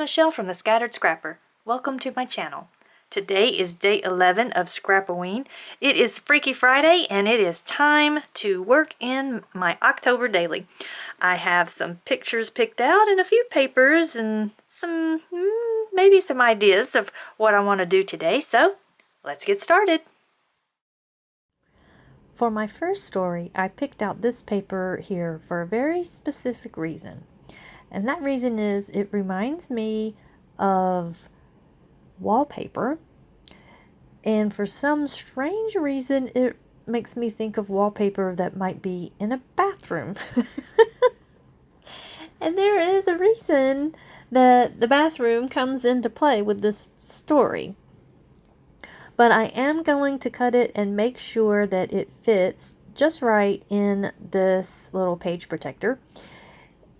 Michelle from the Scattered Scrapper. Welcome to my channel. Today is day 11 of Scrap-O-Ween. It is Freaky Friday and it is time to work in my October daily. I have some pictures picked out and a few papers and maybe some ideas of what I want to do today, so let's get started. For my first story, I picked out this paper here for a very specific reason. And that reason is it reminds me of wallpaper. And for some strange reason, it makes me think of wallpaper that might be in a bathroom. And there is a reason that the bathroom comes into play with this story. But I am going to cut it and make sure that it fits just right in this little page protector.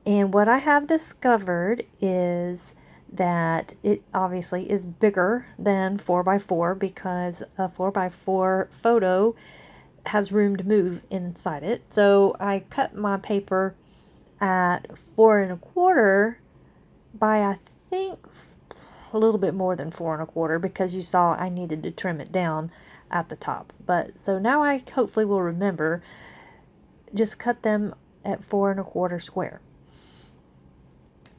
And what I have discovered is that it obviously is bigger than 4x4 because a 4x4 photo has room to move inside it. So I cut my paper at 4 1/4 by, I think, a little bit more than 4 1/4 because you saw I needed to trim it down at the top. But so now I hopefully will remember, just cut them at 4 1/4 square.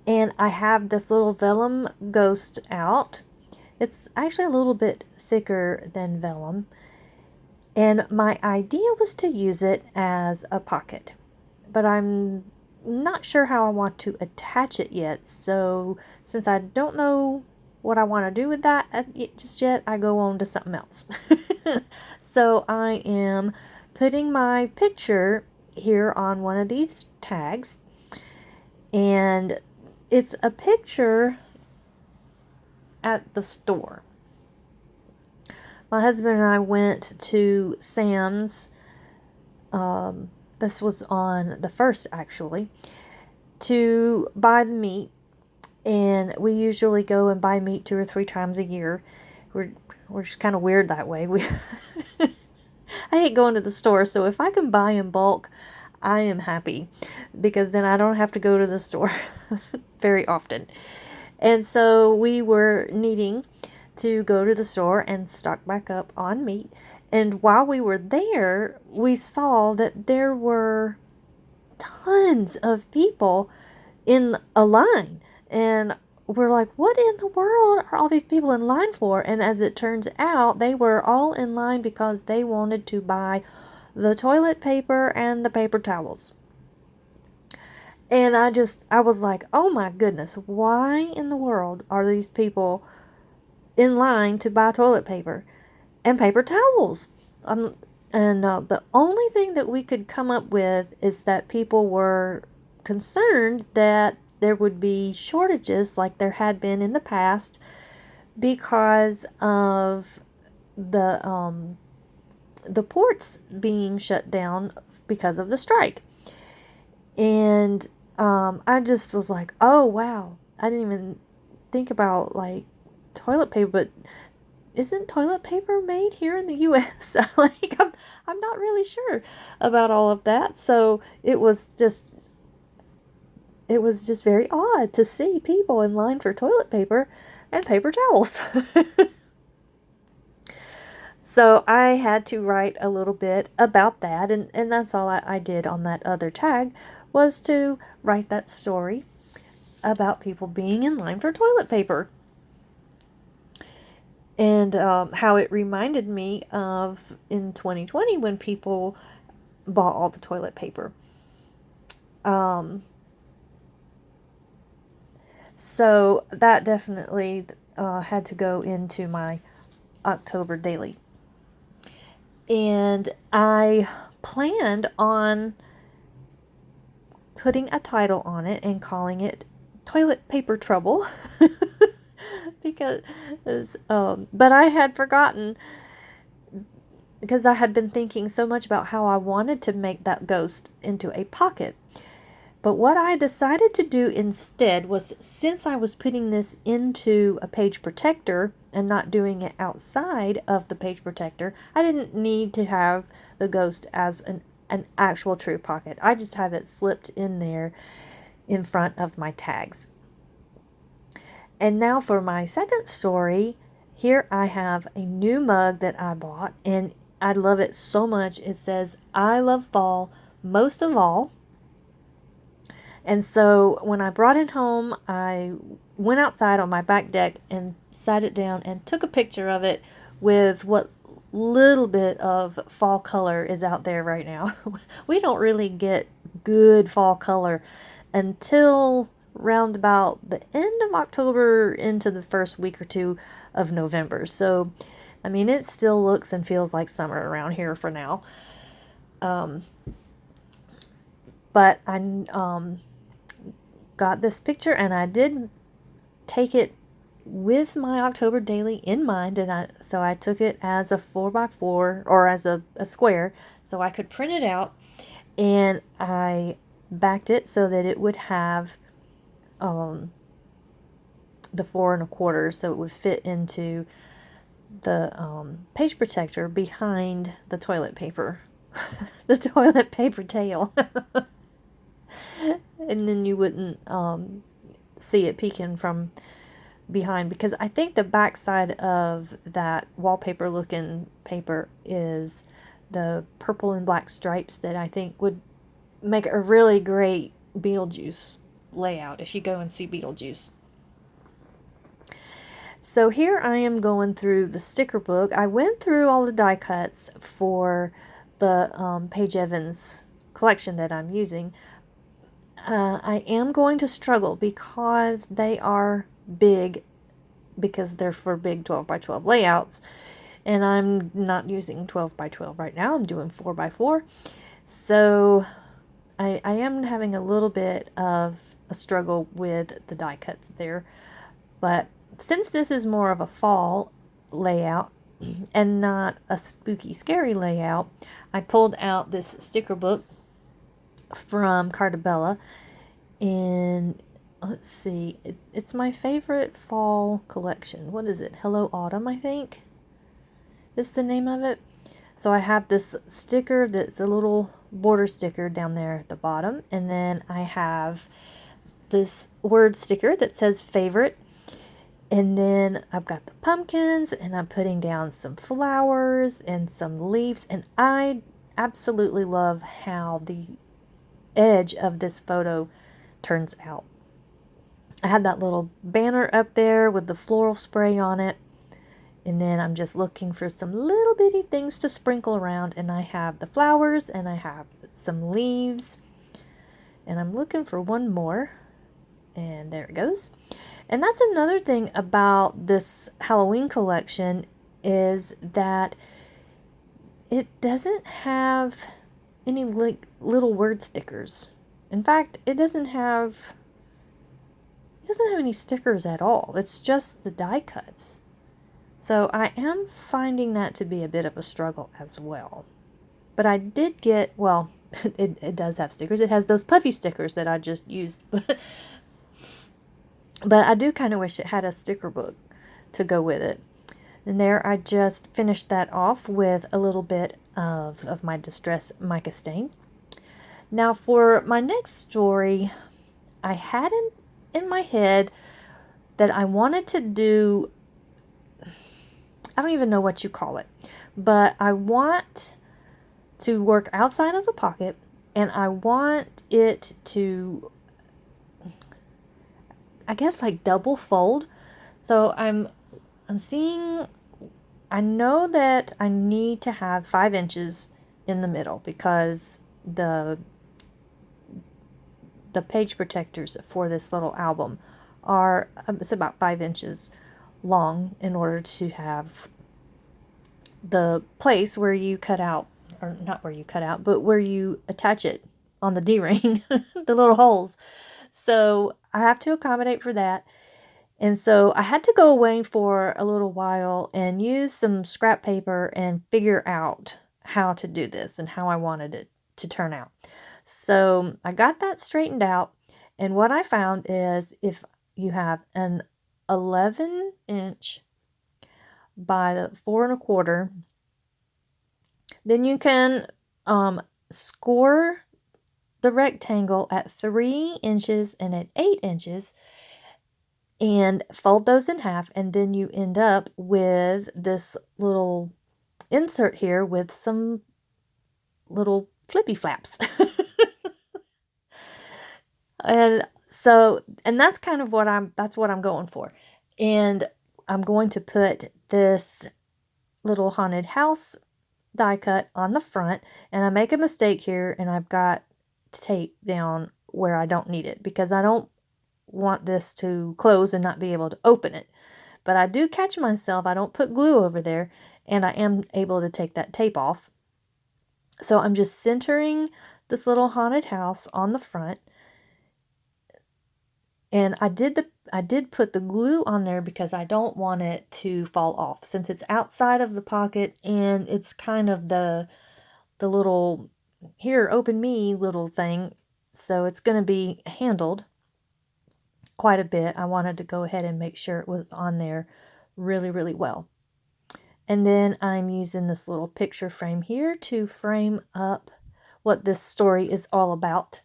And I have this little vellum ghost out. It's actually a little bit thicker than vellum. And my idea was to use it as a pocket. But I'm not sure how I want to attach it yet. So since I don't know what I want to do with that just yet, I go on to something else. So I am putting my picture here on one of these tags. And it's a picture at the store. My husband and I went to Sam's, this was on the 1st actually, to buy the meat. And we usually go and buy meat 2 or 3 times a year. We're just kind of weird that way. I hate going to the store, so if I can buy in bulk, I am happy, because then I don't have to go to the store very often. And so we were needing to go to the store and stock back up on meat. And while we were there, we saw that there were tons of people in a line. And we're like, what in the world are all these people in line for? And as it turns out, they were all in line because they wanted to buy the toilet paper and the paper towels. And I was like, oh my goodness, why in the world are these people in line to buy toilet paper and paper towels? The only thing that we could come up with is that people were concerned that there would be shortages like there had been in the past because of the ports being shut down because of the strike. And I just was like, oh wow, I didn't even think about like toilet paper, but isn't toilet paper made here in the US? Like I'm not really sure about all of that. So it was just very odd to see people in line for toilet paper and paper towels. So I had to write a little bit about that, and that's all I did on that other tag, was to write that story about people being in line for toilet paper. And how it reminded me of in 2020 when people bought all the toilet paper. So that definitely had to go into my October daily. And I planned on putting a title on it and calling it Toilet Paper Trouble. But I had forgotten, because I had been thinking so much about how I wanted to make that ghost into a pocket. But what I decided to do instead was, since I was putting this into a page protector and not doing it outside of the page protector, I didn't need to have the ghost as an actual true pocket. I just have it slipped in there in front of my tags. And now for my second story. Here I have a new mug that I bought, and I love it so much. It says, "I love fall most of all." And so when I brought it home, I went outside on my back deck and sat it down and took a picture of it with what little bit of fall color is out there right now. We don't really get good fall color until round about the end of October into the first week or two of November. So, I mean, it still looks and feels like summer around here for now. Um, but I got this picture, and I did take it with my October daily in mind, and I took it as a 4x4 or as a square so I could print it out, and I backed it so that it would have the 4 1/4, so it would fit into the page protector behind the toilet paper, the toilet paper tail. And then you wouldn't see it peeking from behind, because I think the back side of that wallpaper looking paper is the purple and black stripes that I think would make a really great Beetlejuice layout if you go and see Beetlejuice. So here I am going through the sticker book. I went through all the die cuts for the Paige Evans collection that I'm using. I am going to struggle because they are big, because they're for big 12x12 layouts, and I'm not using 12x12 right now. I'm doing 4x4. So I am having a little bit of a struggle with the die cuts there. But since this is more of a fall layout and not a spooky, scary layout, I pulled out this sticker book from Cartabella, and let's see, it's my favorite fall collection. What is it? Hello Autumn, I think is the name of it. So I have this sticker that's a little border sticker down there at the bottom, and then I have this word sticker that says favorite. And then I've got the pumpkins, and I'm putting down some flowers and some leaves. And I absolutely love how the edge of this photo turns out. I had that little banner up there with the floral spray on it. And then I'm just looking for some little bitty things to sprinkle around. And I have the flowers, and I have some leaves. And I'm looking for one more. And there it goes. And that's another thing about this Halloween collection, is that it doesn't have any little word stickers. In fact, it doesn't have any stickers at all. It's just the die cuts. So I am finding that to be a bit of a struggle as well. But I did get, well, it does have stickers. It has those puffy stickers that I just used. But I do kind of wish it had a sticker book to go with it. And there I just finished that off with a little bit of my Distress mica stains. Now for my next story, I had in my head that I wanted to do, I don't even know what you call it, but I want to work outside of the pocket, and I want it to, I guess, like double fold. So I'm seeing, I know that I need to have 5 inches in the middle, because the page protectors for this little album are, it's about 5 inches long, in order to have the place where you cut out, or not where you cut out, but where you attach it on the D-ring, the little holes. So I have to accommodate for that. And so I had to go away for a little while and use some scrap paper and figure out how to do this and how I wanted it to turn out. So I got that straightened out. And what I found is, if you have an 11-inch by the 4 1/4, then you can score the rectangle at 3 inches and at 8 inches, and fold those in half, and then you end up with this little insert here with some little flippy flaps. And so, and that's kind of that's what I'm going for. And I'm going to put this little haunted house die cut on the front, and I make a mistake here, and I've got tape down where I don't need it because I don't want this to close and not be able to open it. But I do catch myself, I don't put glue over there, and I am able to take that tape off. So I'm just centering this little haunted house on the front. And I did put the glue on there because I don't want it to fall off, since it's outside of the pocket and it's kind of the little, here, open me little thing. So it's going to be handled quite a bit. I wanted to go ahead and make sure it was on there really, really well. And then I'm using this little picture frame here to frame up what this story is all about.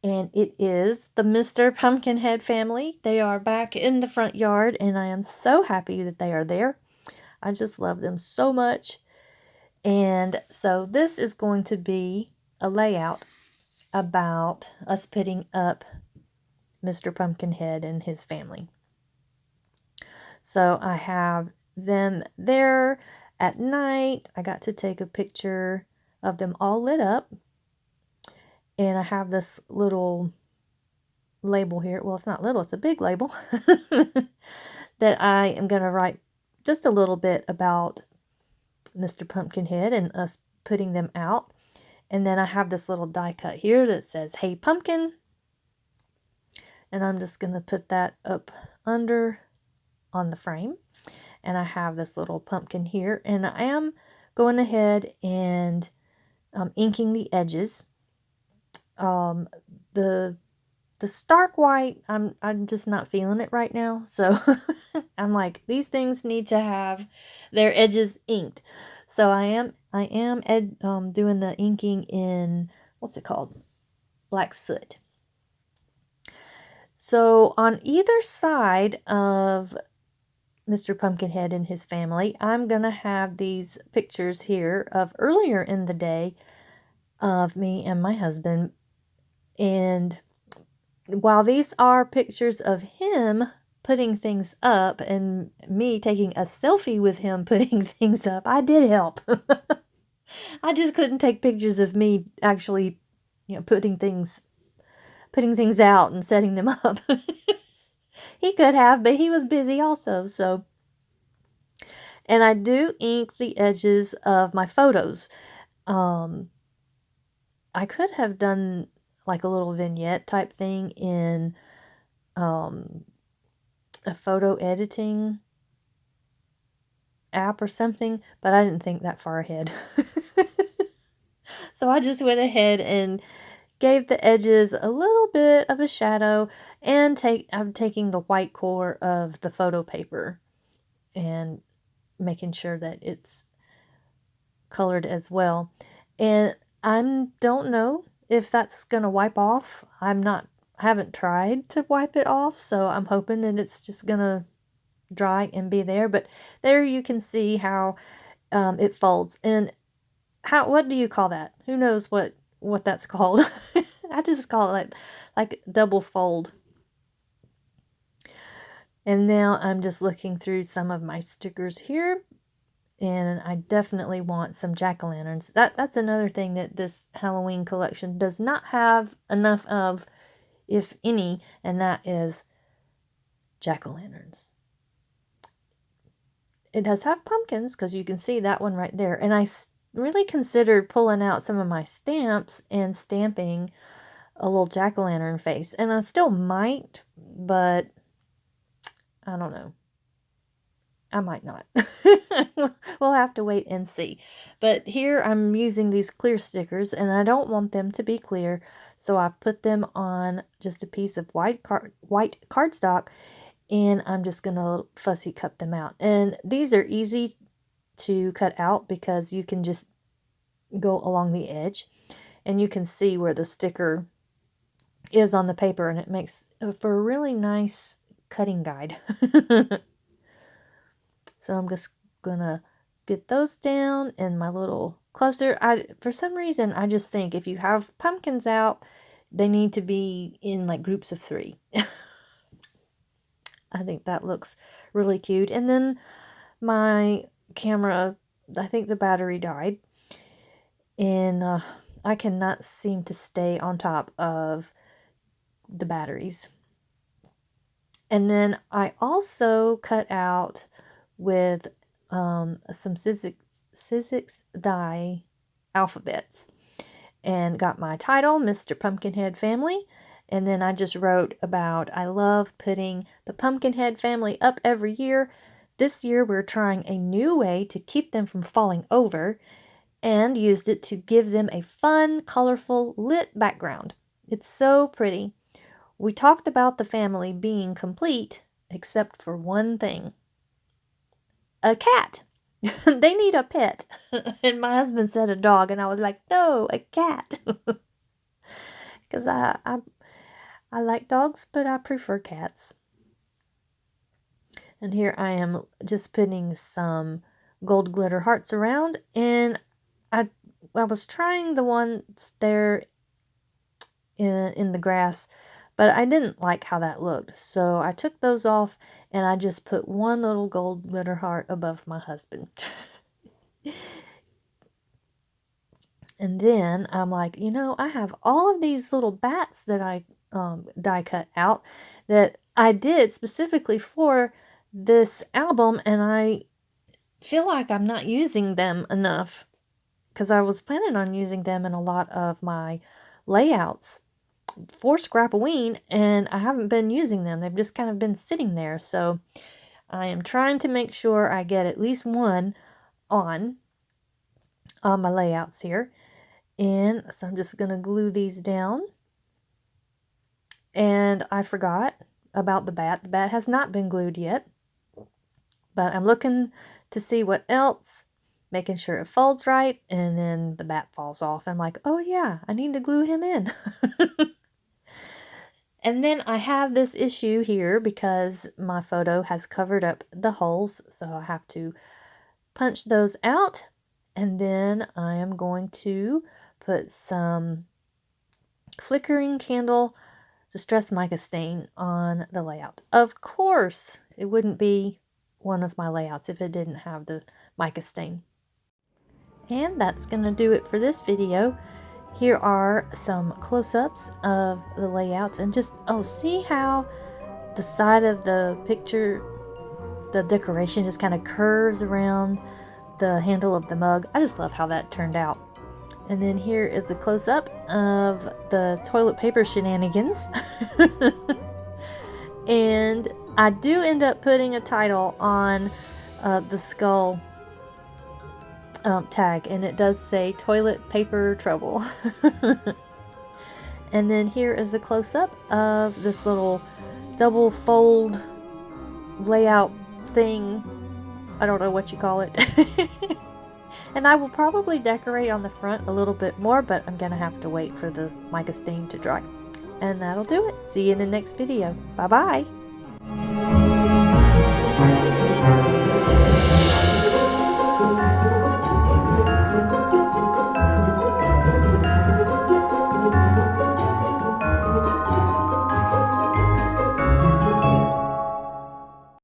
And it is the Mr. Pumpkinhead family. They are back in the front yard, and I am so happy that they are there. I just love them so much. And so this is going to be a layout about us putting up Mr. Pumpkinhead and his family. So I have them there at night. I got to take a picture of them all lit up. And I have this little label here. Well, it's not little, it's a big label that I am going to write just a little bit about Mr. Pumpkinhead and us putting them out. And then I have this little die cut here that says, "Hey Pumpkin." And I'm just going to put that up under on the frame. And I have this little pumpkin here. And I am going ahead and inking the edges. The stark white, I'm just not feeling it right now. So I'm like, these things need to have their edges inked. So I am doing the inking in, what's it called? Black soot. So on either side of Mr. Pumpkinhead and his family, I'm going to have these pictures here of earlier in the day of me and my husband. And while these are pictures of him putting things up and me taking a selfie with him putting things up, I did help. I just couldn't take pictures of me actually, putting things out and setting them up. He could have, but he was busy also, so. And I do ink the edges of my photos. I could have done like a little vignette type thing in a photo editing app or something, but I didn't think that far ahead. So I just went ahead and gave the edges a little bit of a shadow, and I'm taking the white core of the photo paper and making sure that it's colored as well. And I don't know if that's gonna wipe off. I haven't tried to wipe it off, so I'm hoping that it's just gonna dry and be there. But there you can see how it folds. And what do you call that? Who knows what that's called? I just call it like double fold. And now I'm just looking through some of my stickers here, and I definitely want some jack-o'-lanterns. That's another thing that this Halloween collection does not have enough of, if any, and that is jack-o'-lanterns. It does have pumpkins, because you can see that one right there. And I really considered pulling out some of my stamps and stamping a little jack-o'-lantern face. And I still might, but I don't know. I might not. We'll have to wait and see. But here I'm using these clear stickers, and I don't want them to be clear, so I've put them on just a piece of white cardstock, and I'm just going to fussy cut them out. And these are easy to cut out because you can just go along the edge, and you can see where the sticker is on the paper, and it makes for a really nice cutting guide. So I'm just gonna get those down in my little cluster. For some reason, I just think if you have pumpkins out, they need to be in like groups of 3. I think that looks really cute. And then my camera, I think the battery died. And I cannot seem to stay on top of the batteries. And then I also cut out with some Sizzix die alphabets and got my title, Mr. Pumpkinhead Family. And then I just wrote about, I love putting the Pumpkinhead family up every year. This year we're trying a new way to keep them from falling over, and used it to give them a fun, colorful, lit background. It's so pretty. We talked about the family being complete, except for one thing. A cat. They need a pet. And my husband said a dog, and I was like, no, a cat. Because I like dogs, but I prefer cats. And here I am just putting some gold glitter hearts around, and I was trying the ones there in the grass, but I didn't like how that looked. So I took those off, and I just put one little gold glitter heart above my husband. And then I'm like, I have all of these little bats that I die cut out that I did specifically for this album, and I feel like I'm not using them enough, because I was planning on using them in a lot of my layouts for Scrap-O-Ween, and I haven't been using them. They've just kind of been sitting there. So I am trying to make sure I get at least one on my layouts here. And so I'm just going to glue these down. And I forgot about the bat. The bat has not been glued yet, but I'm looking to see what else, making sure it folds right, and then the bat falls off. I'm like, oh yeah, I need to glue him in. And then I have this issue here because my photo has covered up the holes, so I have to punch those out. And then I am going to put some flickering candle distress mica stain on the layout. Of course, it wouldn't be one of my layouts if it didn't have the mica stain. And that's going to do it for this video. Here are some close-ups of the layouts, and just, see how the side of the picture, the decoration just kind of curves around the handle of the mug. I just love how that turned out. And then here is a close-up of the toilet paper shenanigans. And I do end up putting a title on the skull tag, and it does say toilet paper trouble. And then here is a close-up of this little double fold layout thing. I don't know what you call it. And I will probably decorate on the front a little bit more, but I'm gonna have to wait for the mica stain to dry. And that'll do it. See you in the next video. Bye bye.